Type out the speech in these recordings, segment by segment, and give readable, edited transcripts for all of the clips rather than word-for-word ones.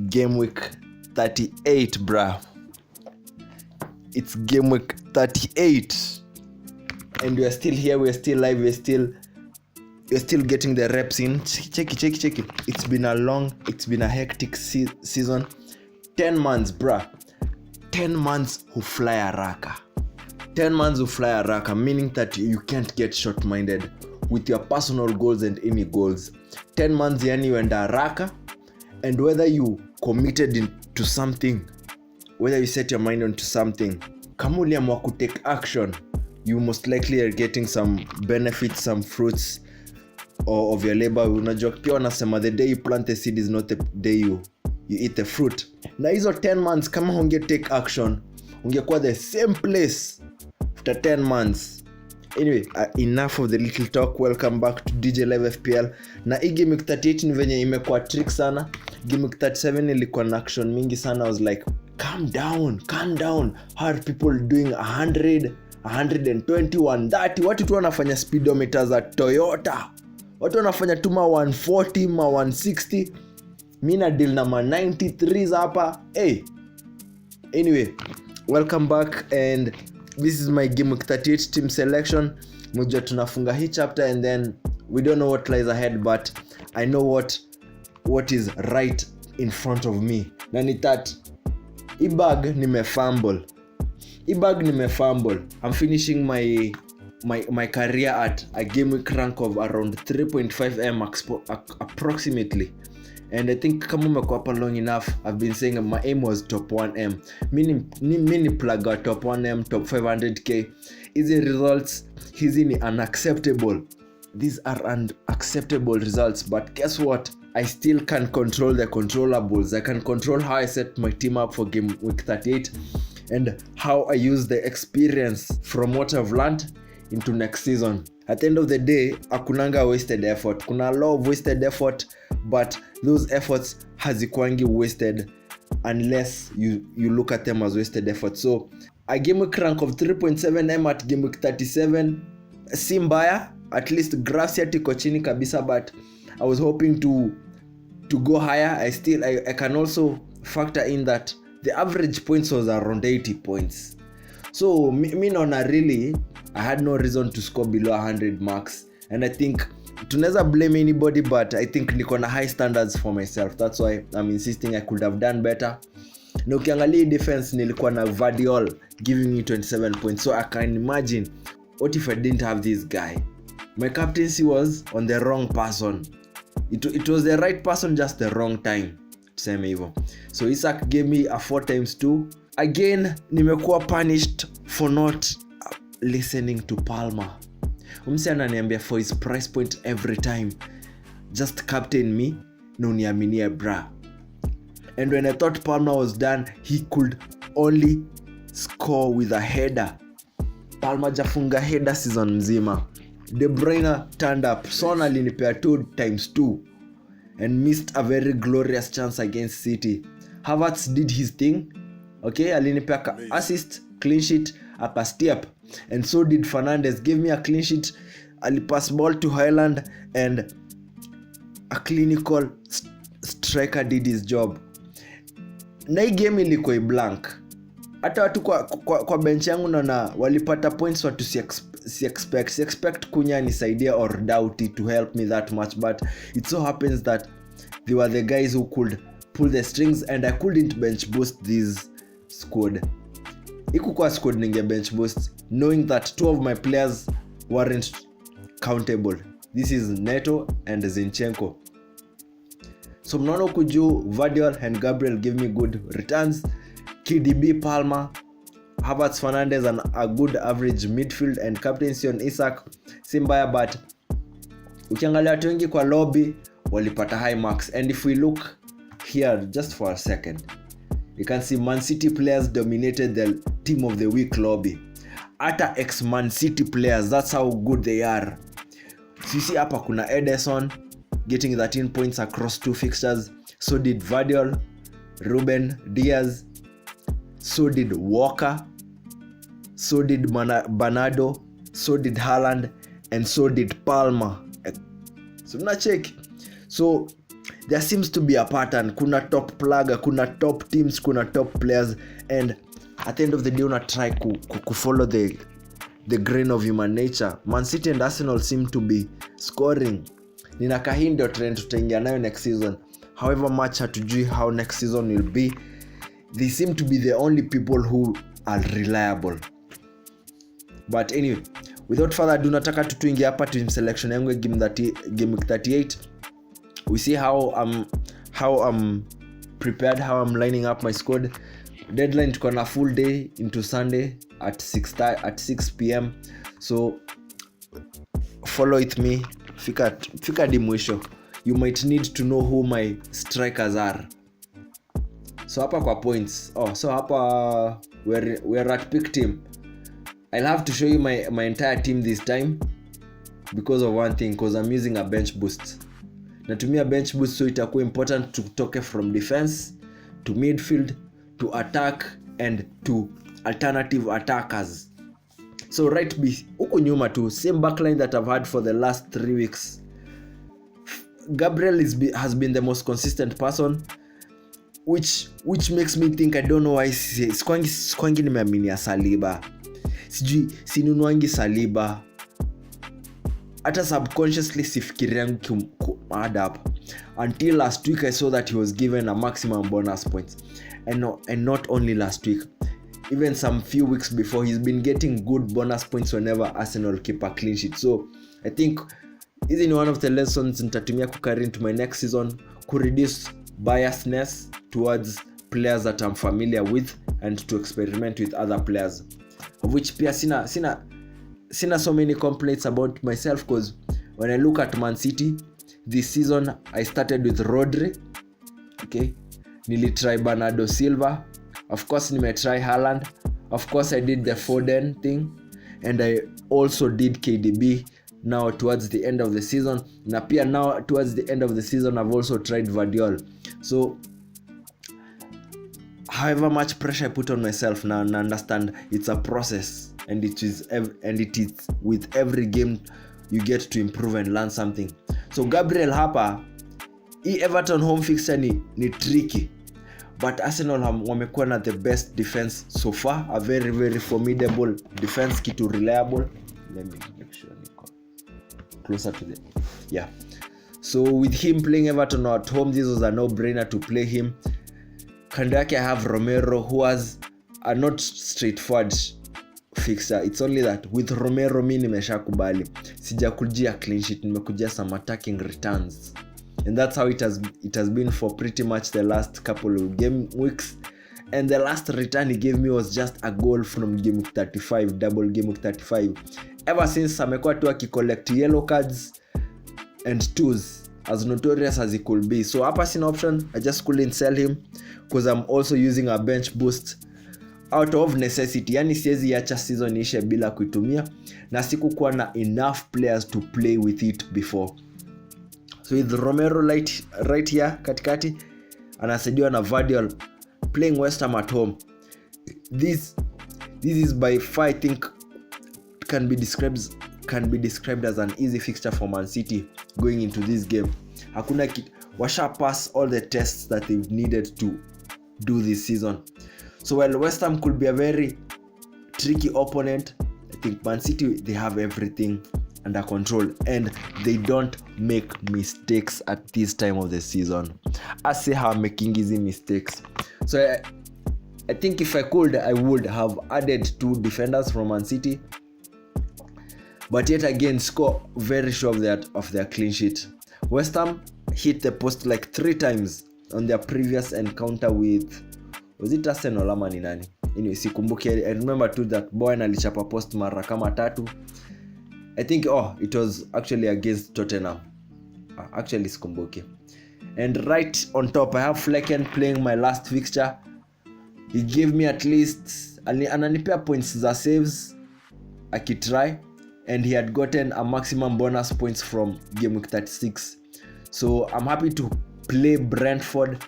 game week 38, bruh. It's game week 38 and we are still here, we are still live, we're still getting the reps in. Check it. It's been a hectic season. 10 months, bruh. 10 months who fly haraka. 10 months who fly haraka, meaning that you can't get short-minded with your personal goals and any goals. 10 months yani uenda haraka, and whether you committed into something, whether you set your mind onto something, kama uliamua ku take action, you most likely are getting some benefits, some fruits of your labor. Unajua pia wanasema the day you plant the seed is not the day you eat the fruit. Na hizo 10 months kama unge take action, ungekuwa the same place after 10 months. Anyway, enough of the little talk. Welcome back to DJ Live FPL. Na hii game week 38 ni venye imekuwa trick sana. Game week 37 ilikuwa na action mingi sana. I was like, calm down. How are people doing 100, 120, 130? Watu tu wanafanya speedometer za Toyota. Watu wanafanya tu ma 140, ma 160. Mimi na deal na ma 93s hapa. Hey. Anyway, welcome back and this is my game week 38 team selection. Mujua tunafunga hii chapter and then we don't know what lies ahead, but I know what is right in front of me. Na ni that ibag nimefumble. I'm finishing my career at a game week rank of around 3.5M approximately. And I think kama umekuwa hapa long enough, I've been saying my aim was top 1M. Mini plug top 1M, top 500k. Hizi results, hizi ni unacceptable. These are unacceptable results, but guess what? I still can control the controllables. I can control how I set my team up for game week 38 and how I use the experience from what I've learned into next season. At the end of the day, akunanga wasted effort. Kuna a lot of wasted effort, but those efforts hazikuangi wasted unless you look at them as wasted effort. So a game week rank of 3.7M at game week 37 si mbaya, at least graphs yati iko chini kabisa, but I was hoping to go higher. I can also factor in that the average points was around 80 points. So me naona really I had no reason to score below 100 marks, and I think tunaweza blame anybody, but I think niko na high standards for myself. That's why I'm insisting I could have done better. Na ukiangalia defense nilikuwa na Vardiol giving me 27 points, so I can imagine what if I didn't have this guy. My captaincy was on the wrong person. It was the right person, just the wrong time, tuseme hivyo. So Isaac gave me a 4x2. Again nimekuwa punished for not listening to Palmer. Umsi ananiambia for his price point every time, just captain me na uniaminie bra. And when I thought Palmer was done, he could only score with a header. Palmer jafunga header season mzima. De Bruyne turned up. Son alinipea 2x2 and missed a very glorious chance against City. Havertz did his thing. Okay, alinipea assist, clean sheet, aka step. And so did Fernandes. Gave me a clean sheet. Alipass ball to Haaland and a clinical striker did his job. Na hii game ilikuwa blank. Hata watu kwa bench yangu naona walipata points watu si expect Kunya nisaidia or Doughty to help me that much, but it so happens that they were the guys who could pull the strings and I couldn't bench boost this squad. Ikukuwa squad ninge bench boost knowing that two of my players weren't countable. This is Neto and Zinchenko. So mnaona huku juu Vardiol and Gabriel give me good returns. KDB, Palmer, Havertz, Fernandes and a good average midfield, and captaincy on Isaac si mbaya, but ukiangalia watu wengi kwa lobby walipata high marks. And if we look here just for a second, you can see Man City players dominated the team of the week lobby. Ata ex-Man City players, that's how good they are. Sisi hapa kuna Ederson getting 13 points across 2 fixtures. So did Vardiol, Ruben Diaz. So did Walker. So did Bernardo. So did Haaland. And so did Palmer. So mna check. So there seems to be a pattern. Kuna top plugger, kuna top teams, kuna top players, and at the end of the day una try to follow the grain of human nature. Man City and Arsenal seem to be scoring. Ninaka hii ndio trend tutaingia nayo next season. However much hatujui how next season will be. They seem to be the only people who are reliable. But anyway, without further ado, nataka tuingie hapa team selection yangu game week 38. We see how I'm prepared, how I'm lining up my squad. Deadline tuko na full day into Sunday at 6 p.m. So follow with me. Fika di mwisho. You might need to know who my strikers are. So hapa kwa points. So hapa we're at pick team. I'll have to show you my entire team this time because of one thing, because I'm using a bench boost. Natumia bench boost, so itakuwa important to toke from defense to midfield to attack and to alternative attackers. So right B, huko nyuma tu, same backline that I've had for the last 3 weeks. Gabriel has been the most consistent person, which makes me think, I don't know why sikwangi nimeaminia Saliba. Sijui sinunuangi Saliba. Hata subconsciously sifikiriangi add up. Until last week I saw that he was given a maximum bonus points. And not only last week. Even some few weeks before, he's been getting good bonus points whenever Arsenal keep a clean sheet. So I think this is one of the lessons nitatumia kucarry into my next season, to reduce biasness towards players that I'm familiar with and to experiment with other players. Of which pia sina so many complaints about myself, because when I look at Man City this season, I started with Rodri. Okay, nilitry Bernardo Silva, of course nimetry Haaland, of course I did the Foden thing, and I also did KDB now towards the end of the season. Na pia now towards the end of the season I've also tried Vardiol. So however much pressure I put on myself now, and understand it's a process, and it is with every game you get to improve and learn something. So Gabriel hapa, hii Everton home fixture ni tricky, but Arsenal wamekuwa na the best defense so far, a very very formidable defense, kitu reliable. Let me make sure niko closer to the So with him playing Everton at home, this was a no-brainer to play him. Kando yake I have Romero, who has a not straightforward fixture. It's only that with Romero mimi nimeshakubali, sijakujia clean sheet, nimekujia some attacking returns, and that's how it has been for pretty much the last couple of game weeks. And the last return he gave me was just a goal from game week 35, double game week 35. Ever since amekuwa tu akicollect yellow cards and twos, as notorious as he could be. So hapa sina option, I just couldn't sell him because I'm also using a bench boost out of necessity. Yani siwezi acha season ishe bila kuitumia, na sikukuwa na enough players to play with it before. So with Romero right here katikati, anasaidiwa na Vardiol, playing West Ham at home. This is by far, I think, can be described as an easy fixture for Man City going into this game. Hakuna washa pass all the tests that they've needed to do this season. So while West Ham could be a very tricky opponent, I think Man City, they have everything under control and they don't make mistakes at this time of the season. I say how I'm making easy mistakes. So I think if I could, I would have added 2 defenders from Man City, but yet again score very sure of their clean sheet. West Ham hit the post like 3 times on their previous encounter with, was it Arsenal ama ni nani? Anyway, sikumbuki. I remember too that Bowen alichapa post mara kama 3. I think it was actually against Tottenham. Actually sikumbuki. And right on top I have Flecken playing my last fixture. He gave me at least ananipea points za saves akitry, and he had gotten a maximum bonus points from game week 36. So I'm happy to play Brentford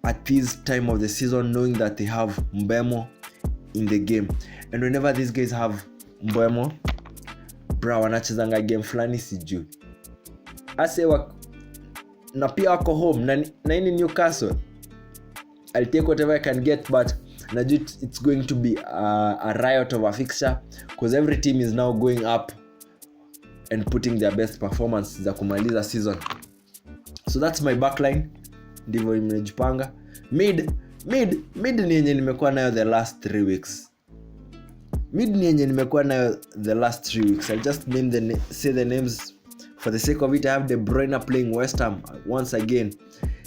at this time of the season, knowing that they have Mbeumo in the game. And whenever these guys have Mbeumo, bro, wanachezanga game flani siju. Ase na pia wako home na ini Newcastle. I'll take whatever I can get, but najua it's going to be a riot of a fixture because every team is now going up and putting their best performance za kumaliza season. So that's my backline, ndivyo nimejipanga. Mid ni yenye nimekuwa nayo the last 3 weeks. I'll just say the names for the sake of it. I have De Bruyne playing West Ham once again.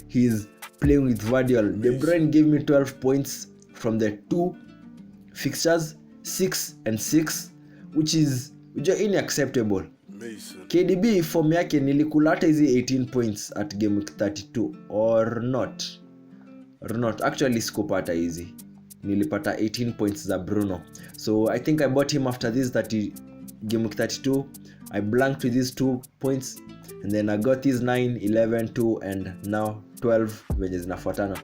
He's playing with Vardiol. De Bruyne gave me 12 points from the 2 fixtures, 6 and 6, which is unacceptable. KDB form yake nilikulata hizi 18 points at game week 32 or not. Actually sikupata hizi. Nilipata 18 points za Bruno. So I think I bought him after this game week 32. I blanked with these 2 points and then I got these 9, 11, 2 and now 12 venye zinafuatana.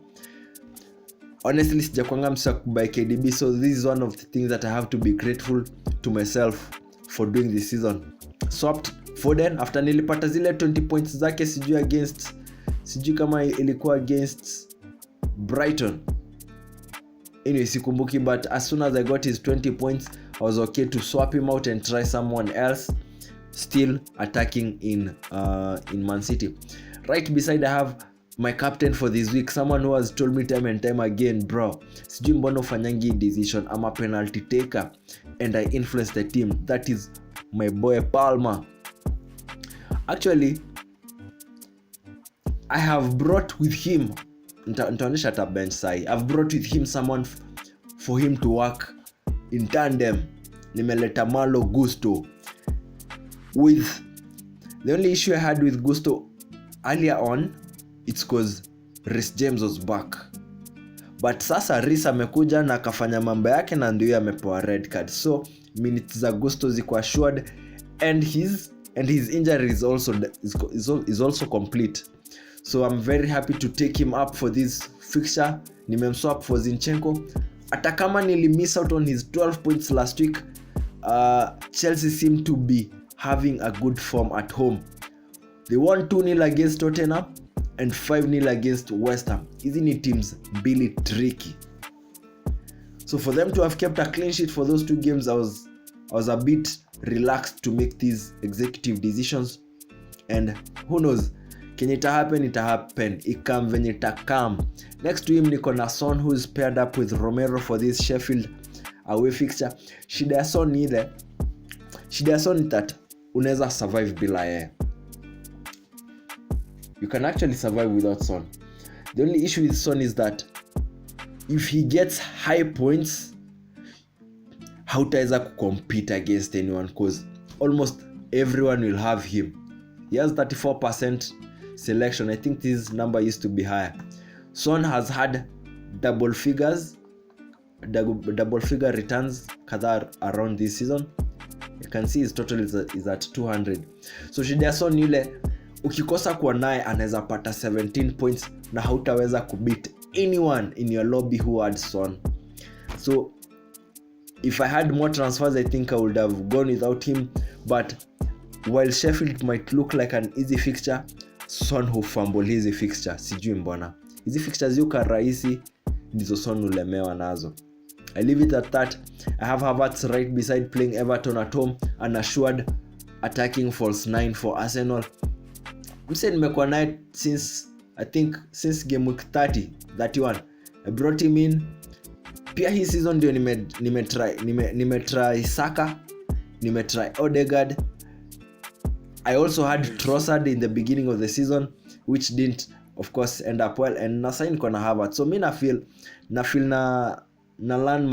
Honestly sijakwanga msaku by KDB, so this is one of the things that I have to be grateful to myself for doing this season. Swapped Foden after nilipata zile 20 points zake, sijui kama ilikuwa against Brighton. Anyway, sikumbuki, but as soon as I got his 20 points, I was okay to swap him out and try someone else still attacking in Man City. Right beside I have my captain for this week, someone who has told me time and time again, bro, sijui mbona ufanyangi decision, I'm a penalty taker and I influence the team. That is my boy Palmer. Actually, I have brought with him, nitaonyesha hata bench sai, I've brought with him someone for him to work in tandem. Nimeleta Malo Gusto. With the only issue I had with Gusto earlier on, it's cause Reece James was back. But sasa Reece amekuja na akafanya mambo yake na ndio amepewa red card. So minutes za Gusto ziko assured and his injury is also complete. So I'm very happy to take him up for this fixture. Nimemswap for Zinchenko. Hata kama nilimiss out on his 12 points last week, Chelsea seem to be having a good form at home. They won 2-0 against Tottenham and 5-0 against West Ham. Hizi ni teams really tricky. So for them to have kept a clean sheet for those 2 games, I was a bit relaxed to make these executive decisions. And who knows, kenye ita happen, ikam venye itakam. Next to him niko na Son, who is paired up with Romero for this Sheffield away fixture. Shida ya Son ni that unaweza survive bila yeye. You can actually survive without Son. The only issue with Son is that if he gets high points, hautaweza kucompete against anyone because almost everyone will have him. He has 34% selection. I think this number used to be higher. Son has had double figure returns kadhaa around this season. You can see his total is at 200. So shida Son ile ukikosa kuwa naye anaweza pata 17 points na hautaweza kubeat anyone in your lobby who had Son. So if I had more transfers, I think I would have gone without him, but while Sheffield might look like an easy fixture, Son hufumble hizi fixture, sijui mbona. Hizi fixtures yuka rahisi ndizo Son ulemewa nazo. I leave it at that. I have Havertz right beside playing Everton at home, an assured attacking false 9 for Arsenal. Mse nimekuwa naye since game week 31. I brought him in. Pia hii season ndio nimetry Saka, nimetry Odegaard. I also had Trossard in the beginning of the season, which didn't of course end up well, and nasa niko na Havertz. So mi na feel na learn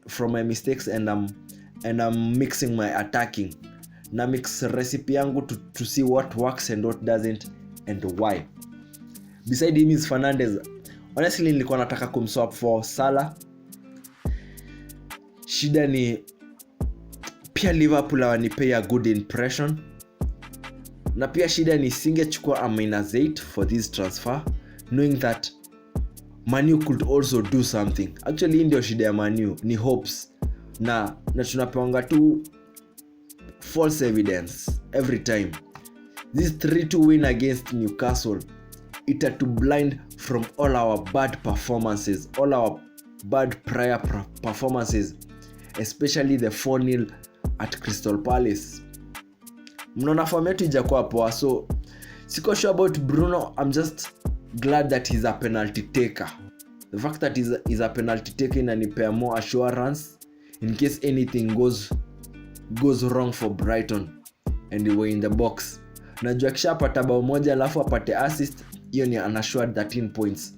from my mistakes and I'm mixing my attacking. Na mix recipe yangu to see what works and what doesn't and why. Beside him is Fernandes. Honestly nilikuwa nataka kumswap for Salah. Shida ni pia Liverpool hawanipea a good impression. Na pia shida ni singechukua a -8 for this transfer, knowing that Manu could also do something. Actually ndio shida ya Manu ni hopes. Na tunapeanga tu false evidence every time. This 3-2 win against Newcastle it had to blind from all our bad performances, all our bad prior performances, especially the 4-0 at Crystal Palace. Mnaona form yetu ijakuwa poa, so siko sure about Bruno. I'm just glad that he's a penalty taker. The fact that he's a penalty taker inanipea more assurance in case anything goes wrong for Brighton and they were in the box. Najua kishapata bao moja alafu apate assist, hiyo ni an assured 13 points.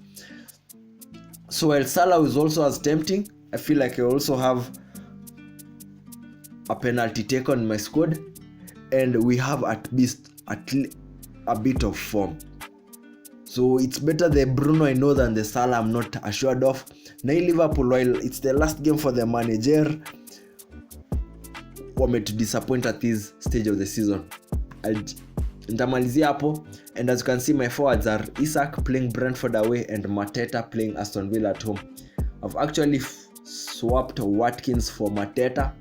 So while Salah is also as tempting, I feel like I also have a penalty taker on my squad, and we have at least a bit of form. So it's better the Bruno I know than the Salah I'm not assured of. Na Liverpool, while it's the last game for the manager, wame to disappoint at this stage of the season. Nitamalizia hapo, and as you can see my forwards are Isak playing Brentford away and Mateta playing Aston Villa at home. I've actually swapped Watkins for Mateta.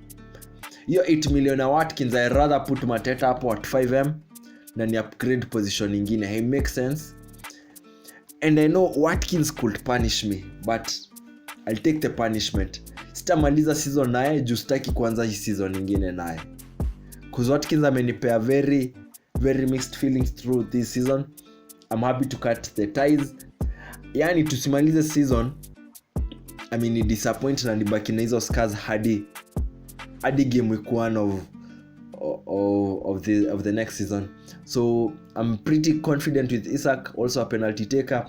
Hiyo 8 million ya Watkins, I rather put Mateta hapo at 5M na ni upgrade position nyingine. It makes sense. And I know Watkins could punish me, but I'll take the punishment. Sitamaliza season naye, juu sitaki kuanza hii season nyingine naye. Cause Watkins amenipea very very mixed feelings through this season. I'm happy to cut the ties. Yani tusimalize season, I mean ni disappoint na nibaki na hizo scars hadi game week 1 of the next season. So I'm pretty confident with Isak, also a penalty taker.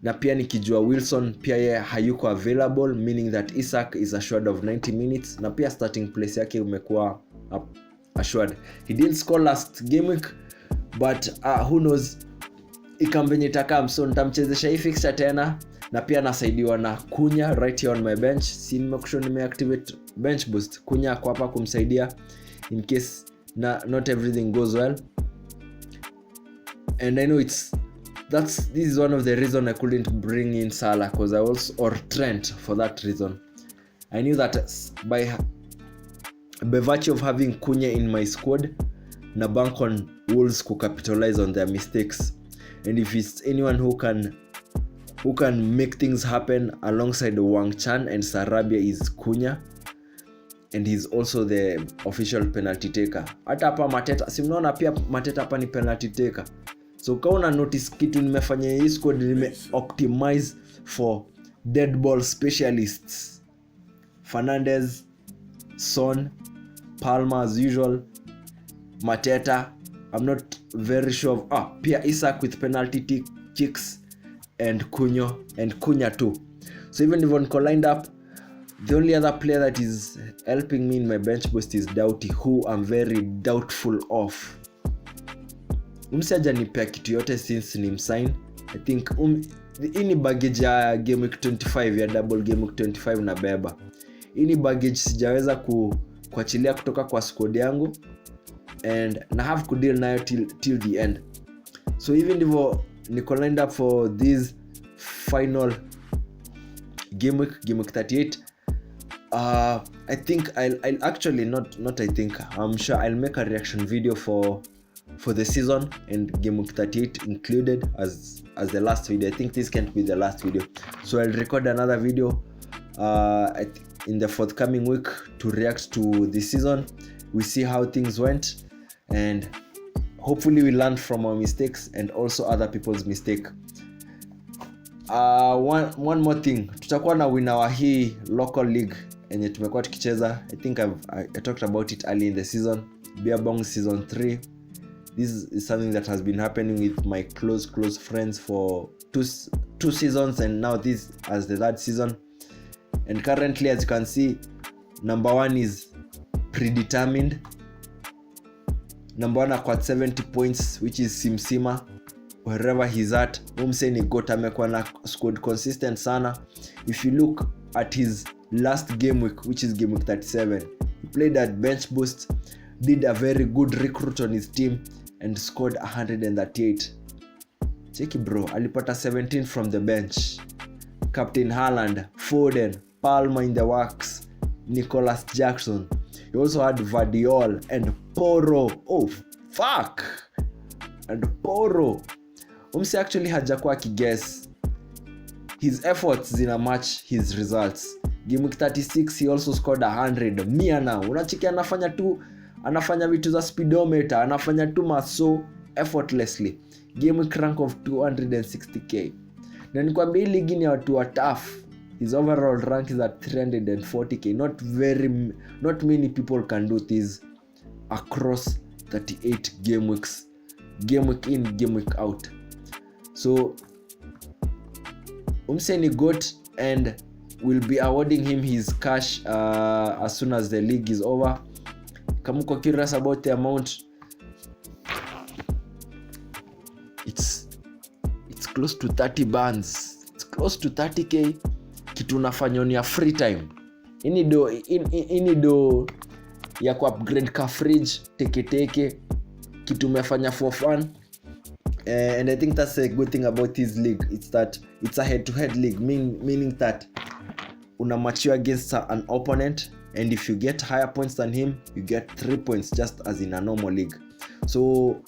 Na pia nikijua Wilson pia yeye hayuko available, meaning that Isak is assured of 90 minutes. Na pia starting place yake umekuwa assured. He didn't score last game week, but who knows, ikambenye takam. So nitamchezesha hii fixture tena, na pia nasaidiwa na Kunya right here on my bench. Si nimeactivate bench boost. Kunya kwa hapa kumsaidia in case not everything goes well. And I know this is one of the reason I couldn't bring in Salah, or Trent for that reason. I knew that by virtue of having Kunya in my squad, na bank on Wolves to capitalize on their mistakes. And if it's anyone who can make things happen alongside Wang Chan and Sarabia is Kunya, and he's also the official penalty taker. Hata hapa Mateta, si mnaona pia Mateta hapa ni penalty taker. So kama una notice kitu nimefanya hii squad, nime optimize for dead ball specialists. Fernandez, Son, Palmer as usual, Mateta. I'm not very sure of pia Isak with penalty kicks, and Kunya too. So even if one lined up, the only other player that is helping me in my bench boost is Doughty, who I'm very doubtful of. Umsiaja nipea kitu yote since ni msign. I think ini baggage ya game week 25 ya double game week 25 na beba. Ini baggage sijaweza kuachilia kutoka kwa squad yangu, and na have to deal nayo till the end. So even if niko lined up for this final game week 38, I think I'll actually not I think I'm sure I'll make a reaction video for the season and game week 38 included as the last video. I think this can't be the last video, so I'll record another video in the forthcoming week to react to the season. We see how things went, and hopefully we learn from our mistakes and also other people's mistake. One more thing, tutakuwa na winner wa hii local league enye tumekuwa tukicheza. I think I talked about it early in the season, Beer Bongs season 3. This is something that has been happening with my close friends for two seasons, and now this as the third season. And currently, as you can see, number 1 is predetermined. Number 1 acquired 70 points, which is Simsima. Wherever he's at, umseni got amekuwa na squad consistent sana. If you look at his last game week, which is game week 37, he played at bench boost, did a very good recruit on his team, and scored 138. Cheki bro, alipata 17 from the bench. Captain Haaland, Foden, Palmer in the works, Nicholas Jackson. He also had Vardiol and Porro. Oh fuck! And Porro. Umse actually hajakuwa akiguess. His efforts zina match his results. Game week 36 he also scored 100. Mia now unachiki anafanya vitu za speedometer, anafanya tu maso effortlessly. Game week rank of 260k. Na nikwambia hii ligi ni watu wa tough. His overall rank is at 340k. Not many people can do this across 38 game weeks. Game week in, game week out. So Umseni got, and we'll be awarding him his cash as soon as the league is over. Kama uko curious about the amount, it's close to 30 bands. It's close to 30k. Kitu unafanya on your free time. Ini do ya ku upgrade ka fridge teke kitu umefanya for fun. And I think that's a good thing about this league. It's that it's a head-to-head league, meaning that una match you against an opponent, and if you get higher points than him, you get 3 points, just as in a normal league. So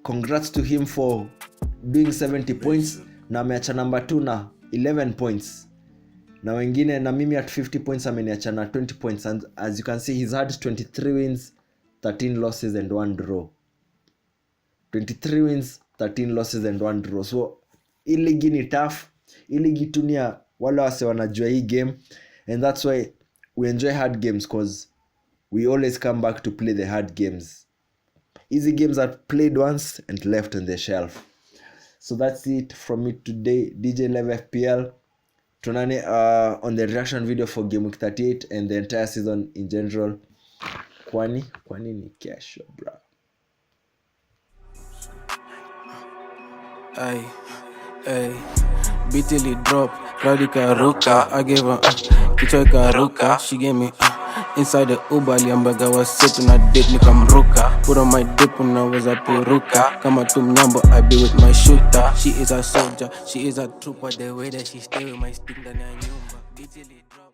congrats to him for doing 70 points. Na ameacha number 2 na 11 points. Na wengine na mimi at 50 points ameniacha na 20 points, and as you can see he's had 23 wins, 13 losses and 1 draw. 23 wins, 13 losses and 1 draw. So hii ligi ni tough. Hii ligi tunia wale wase wanajua hii game, and that's why we enjoy hard games, because we always come back to play the hard games. Easy games are played once and left on the shelf. So that's it from me today, DJ Live FPL. Tunane on the reaction video for game week 38 and the entire season in general. Kwani ni kesho, bro. Ay, BTL drop, Radika Ruka. I gave her Kichoika Ruka. She gave me inside the Uber. Liambaga was sitting at date, nikamruka. Put on my dip when I was a peruka. Kama tumnyambo, I be with my shooter. She is a soldier, she is a trooper. The way that she stay with my stick, then I knew. BTL drop.